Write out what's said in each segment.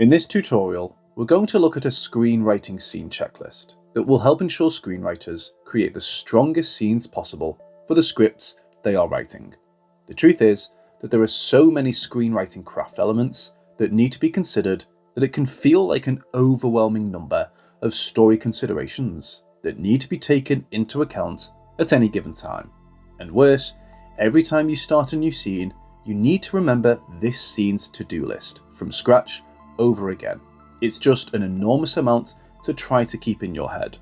In this tutorial, we're going to look at a screenwriting scene checklist that will help ensure screenwriters create the strongest scenes possible for the scripts they are writing. The truth is that there are so many screenwriting craft elements that need to be considered that it can feel like an overwhelming number of story considerations that need to be taken into account at any given time. And worse, every time you start a new scene, you need to remember this scene's to-do list from scratch over again. It's just an enormous amount to try to keep in your head.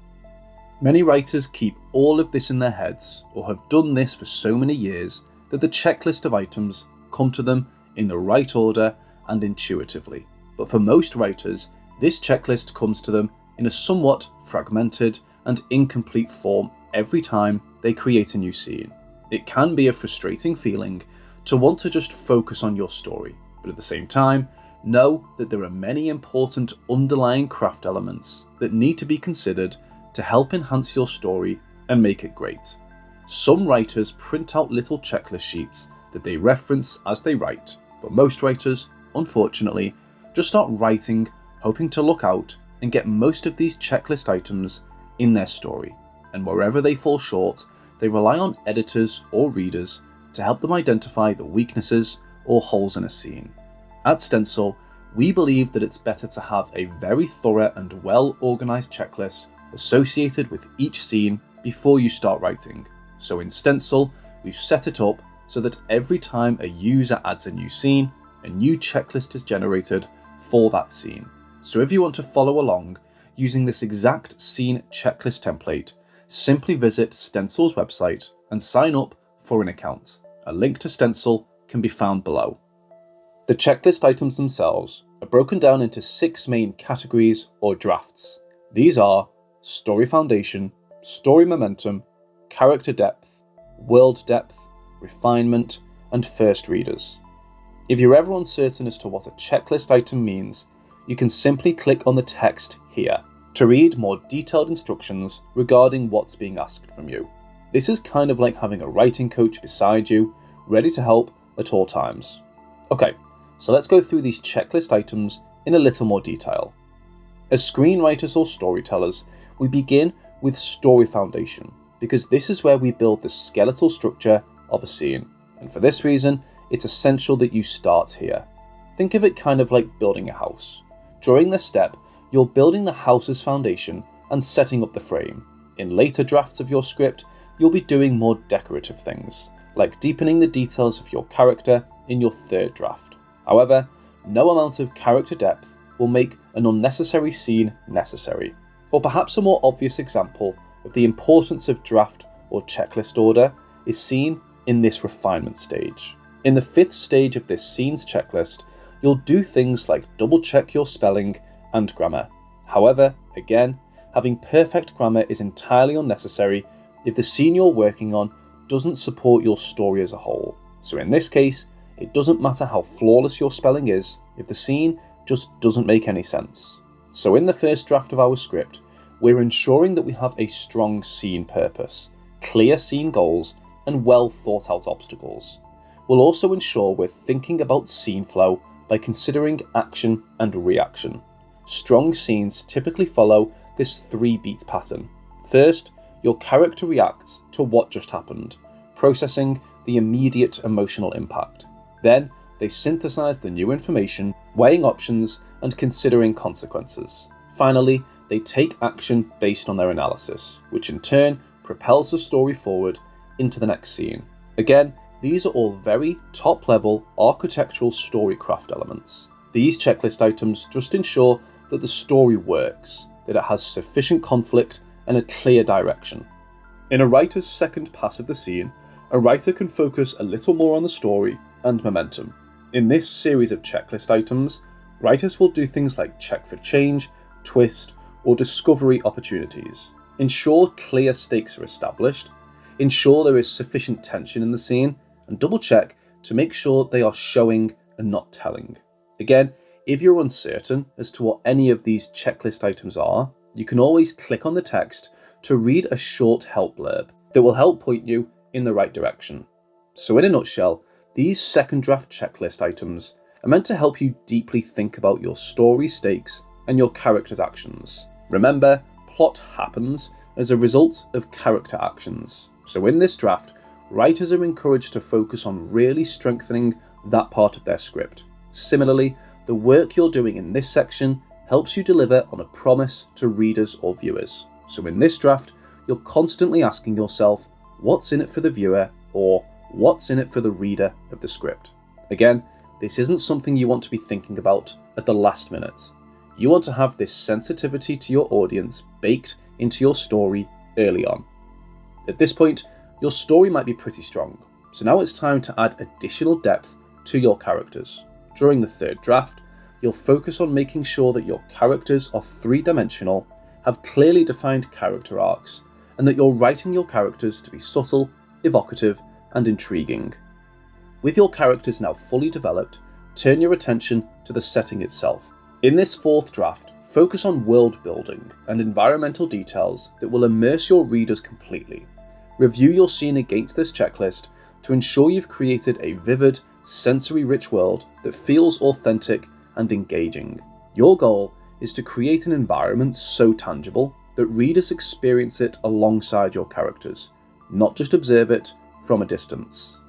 Many writers keep all of this in their heads or have done this for so many years that the checklist of items come to them in the right order and intuitively. But for most writers, this checklist comes to them in a somewhat fragmented and incomplete form every time they create a new scene. It can be a frustrating feeling to want to just focus on your story, but at the same time, know that there are many important underlying craft elements that need to be considered to help enhance your story and make it great. Some writers print out little checklist sheets that they reference as they write, but most writers, unfortunately, just start writing, hoping to look out and get most of these checklist items in their story. And wherever they fall short, they rely on editors or readers to help them identify the weaknesses or holes in a scene. At Stencil, we believe that it's better to have a very thorough and well-organized checklist associated with each scene before you start writing. So in Stencil, we've set it up so that every time a user adds a new scene, a new checklist is generated for that scene. So if you want to follow along using this exact scene checklist template, simply visit Stencil's website and sign up for an account. A link to Stencil can be found below. The checklist items themselves are broken down into 6 main categories or drafts. These are story foundation, story momentum, character depth, world depth, refinement, and first readers. If you're ever uncertain as to what a checklist item means, you can simply click on the text here to read more detailed instructions regarding what's being asked from you. This is kind of like having a writing coach beside you, ready to help at all times. Okay, so let's go through these checklist items in a little more detail. As screenwriters or storytellers, we begin with story foundation, because this is where we build the skeletal structure of a scene. And for this reason, it's essential that you start here. Think of it kind of like building a house. During this step, you're building the house's foundation and setting up the frame. In later drafts of your script, you'll be doing more decorative things, like deepening the details of your character in your third draft. However, no amount of character depth will make an unnecessary scene necessary. Or perhaps a more obvious example of the importance of draft or checklist order is seen in this refinement stage. In the 5th stage of this scenes checklist, you'll do things like double check your spelling and grammar. However, again, having perfect grammar is entirely unnecessary if the scene you're working on doesn't support your story as a whole. So in this case, it doesn't matter how flawless your spelling is if the scene just doesn't make any sense. So in the first draft of our script, we're ensuring that we have a strong scene purpose, clear scene goals, and well thought out obstacles. We'll also ensure we're thinking about scene flow by considering action and reaction. Strong scenes typically follow this 3-beat pattern. First, your character reacts to what just happened, processing the immediate emotional impact. Then, they synthesize the new information, weighing options and considering consequences. Finally, they take action based on their analysis, which in turn propels the story forward into the next scene. Again, these are all very top-level architectural storycraft elements. These checklist items just ensure that the story works, that it has sufficient conflict and a clear direction. In a writer's second pass of the scene, a writer can focus a little more on the story and momentum. In this series of checklist items, writers will do things like check for change, twist, or discovery opportunities. Ensure clear stakes are established, ensure there is sufficient tension in the scene, and double check to make sure they are showing and not telling. Again, if you're uncertain as to what any of these checklist items are, you can always click on the text to read a short help blurb that will help point you in the right direction. So in a nutshell, these second draft checklist items are meant to help you deeply think about your story stakes and your characters' actions. Remember, plot happens as a result of character actions. So in this draft, writers are encouraged to focus on really strengthening that part of their script. Similarly, the work you're doing in this section helps you deliver on a promise to readers or viewers. So in this draft, you're constantly asking yourself, what's in it for the viewer, or what's in it for the reader of the script? Again, this isn't something you want to be thinking about at the last minute. You want to have this sensitivity to your audience baked into your story early on. At this point, your story might be pretty strong, so now it's time to add additional depth to your characters. During the third draft, you'll focus on making sure that your characters are three-dimensional, have clearly defined character arcs, and that you're writing your characters to be subtle, evocative, and intriguing. With your characters now fully developed, turn your attention to the setting itself. In this fourth draft, focus on world building and environmental details that will immerse your readers completely. Review your scene against this checklist to ensure you've created a vivid, sensory-rich world that feels authentic and engaging. Your goal is to create an environment so tangible that readers experience it alongside your characters, not just observe it from a distance.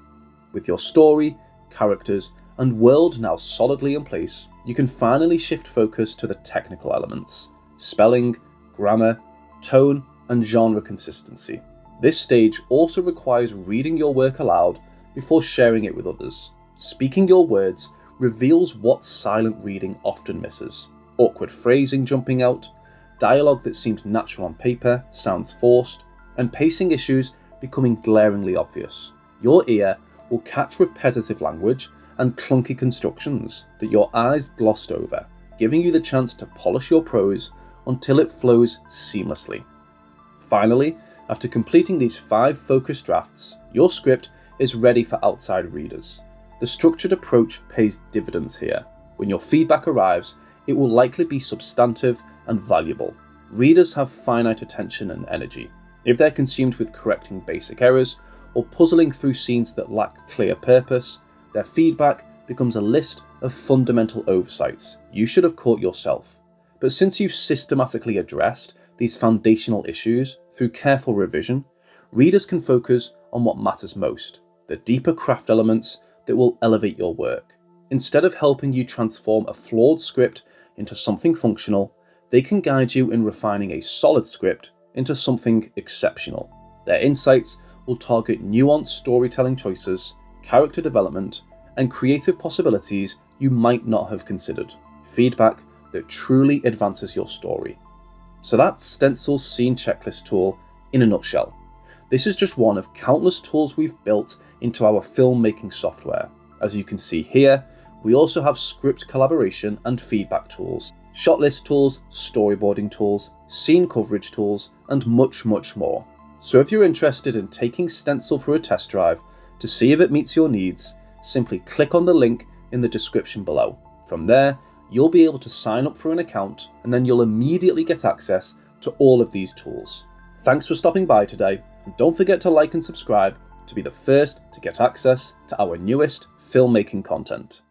With your story, characters, and world now solidly in place, you can finally shift focus to the technical elements: spelling, grammar, tone, and genre consistency. This stage also requires reading your work aloud before sharing it with others. Speaking your words reveals what silent reading often misses: awkward phrasing jumping out, dialogue that seems natural on paper sounds forced, and pacing issues becoming glaringly obvious. Your ear will catch repetitive language and clunky constructions that your eyes glossed over, giving you the chance to polish your prose until it flows seamlessly. Finally, after completing these 5 focused drafts, your script is ready for outside readers. The structured approach pays dividends here. When your feedback arrives, it will likely be substantive and valuable. Readers have finite attention and energy. If they're consumed with correcting basic errors or puzzling through scenes that lack clear purpose, their feedback becomes a list of fundamental oversights you should have caught yourself. But since you've systematically addressed these foundational issues through careful revision, readers can focus on what matters most, the deeper craft elements that will elevate your work. Instead of helping you transform a flawed script into something functional, they can guide you in refining a solid script into something exceptional. Their insights will target nuanced storytelling choices, character development, and creative possibilities you might not have considered. Feedback that truly advances your story. So that's Stencil's scene checklist tool in a nutshell. This is just one of countless tools we've built into our filmmaking software. As you can see here, we also have script collaboration and feedback tools, shot list tools, storyboarding tools, scene coverage tools, and much, much more. So if you're interested in taking Stencil for a test drive to see if it meets your needs, simply click on the link in the description below. From there, you'll be able to sign up for an account, and then you'll immediately get access to all of these tools. Thanks for stopping by today, and don't forget to like and subscribe to be the first to get access to our newest filmmaking content.